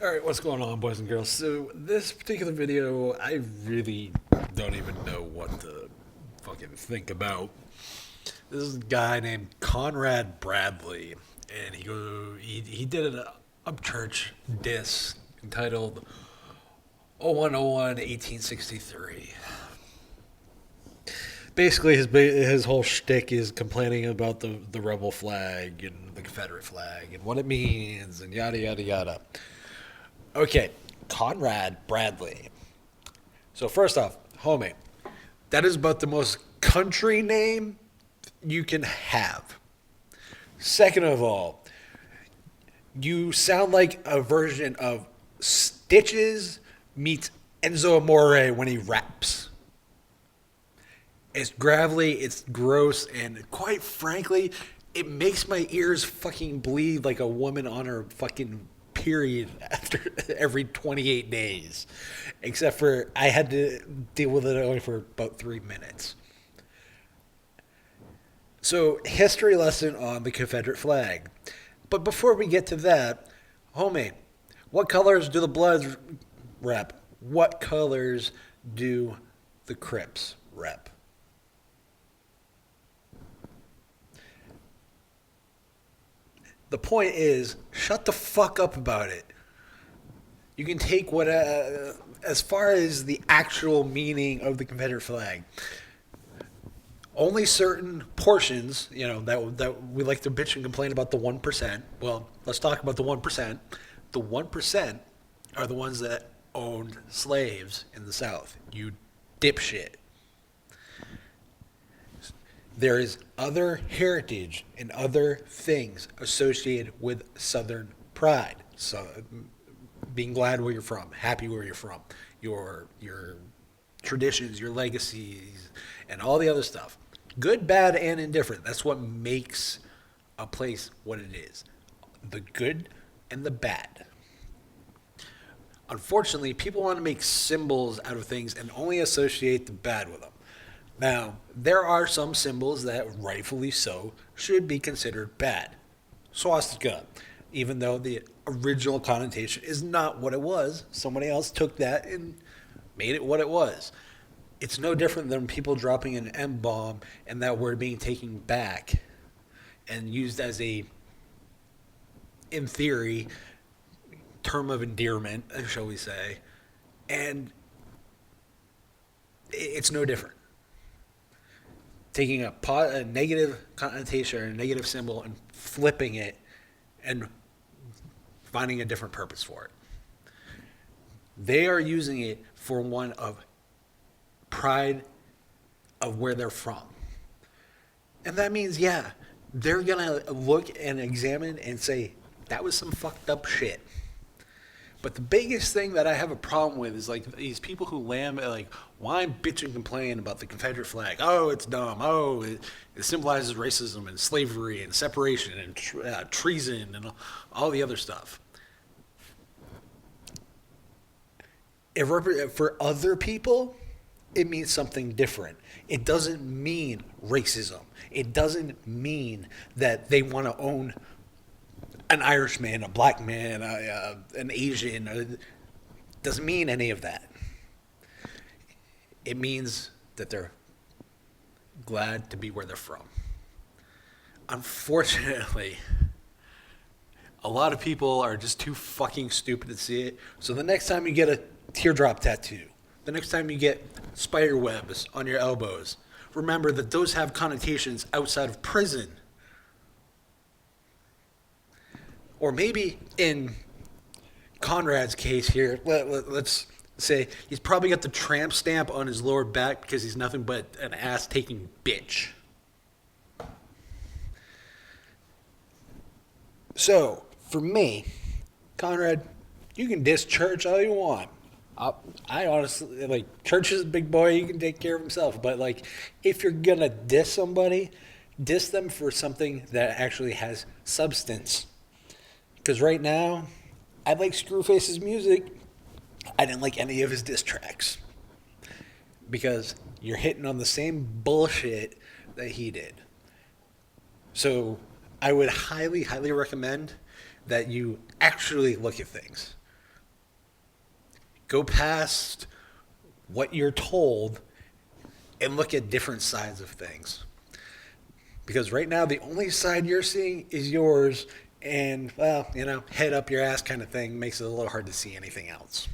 Alright, what's going on, boys and girls? So, this particular video, I really don't even know what to fucking think about. This is a guy named Conrad Bradley, and he did an Upchurch diss entitled 0101 1863. Basically, his whole shtick is complaining about the rebel flag and the Confederate flag and what it means and yada yada yada. Okay, Conrad Bradley. So first off, homie, that is about the most country name you can have. Second of all, you sound like a version of Stitches meets Enzo Amore when he raps. It's gravelly, it's gross, and quite frankly, it makes my ears fucking bleed like a woman on her fucking period after every 28 days. Except for I had to deal with it only for about 3 minutes. So, history lesson on the Confederate flag. But before we get to that, homie, what colors do the Bloods rep? What colors do the Crips rep? The point is, shut the fuck up about it. You can take what, as far as the actual meaning of the Confederate flag. Only certain portions, that we like to bitch and complain about the 1%. Well, let's talk about the 1%. The 1% are the ones that owned slaves in the South. You dipshit. There is other heritage and other things associated with Southern pride. So, being glad where you're from, happy where you're from, your traditions, your legacies, and all the other stuff. Good, bad, and indifferent. That's what makes a place what it is. The good and the bad. Unfortunately, people want to make symbols out of things and only associate the bad with them. Now, there are some symbols that, rightfully so, should be considered bad. Swastika, even though the original connotation is not what it was, somebody else took that and made it what it was. It's no different than people dropping an M bomb and that word being taken back and used as a, in theory, term of endearment, shall we say, and it's no different. Taking a negative connotation or a negative symbol and flipping it and finding a different purpose for it. They are using it for one of pride of where they're from. And that means, yeah, they're going to look and examine and say, that was some fucked up shit. But the biggest thing that I have a problem with is like these people who whine, bitch, and complain about the Confederate flag. Oh, it's dumb. Oh, it symbolizes racism and slavery and separation and treason and all the other stuff. For other people, it means something different. It doesn't mean racism. It doesn't mean that they want to own an Irishman, a black man, an Asian. It doesn't mean any of that. It means that they're glad to be where they're from. Unfortunately, a lot of people are just too fucking stupid to see it. So the next time you get a teardrop tattoo, the next time you get spider webs on your elbows, remember that those have connotations outside of prison. Or maybe in Conrad's case here, let's say he's probably got the tramp stamp on his lower back because he's nothing but an ass-taking bitch. So, for me, Conrad, you can diss Church all you want. I honestly, Church is a big boy, he can take care of himself. But, if you're going to diss somebody, diss them for something that actually has substance. Because right now, I like Screwface's music. I didn't like any of his diss tracks. Because you're hitting on the same bullshit that he did. So I would highly, highly recommend that you actually look at things. Go past what you're told and look at different sides of things. Because right now, the only side you're seeing is yours, and, well, head up your ass kind of thing makes it a little hard to see anything else.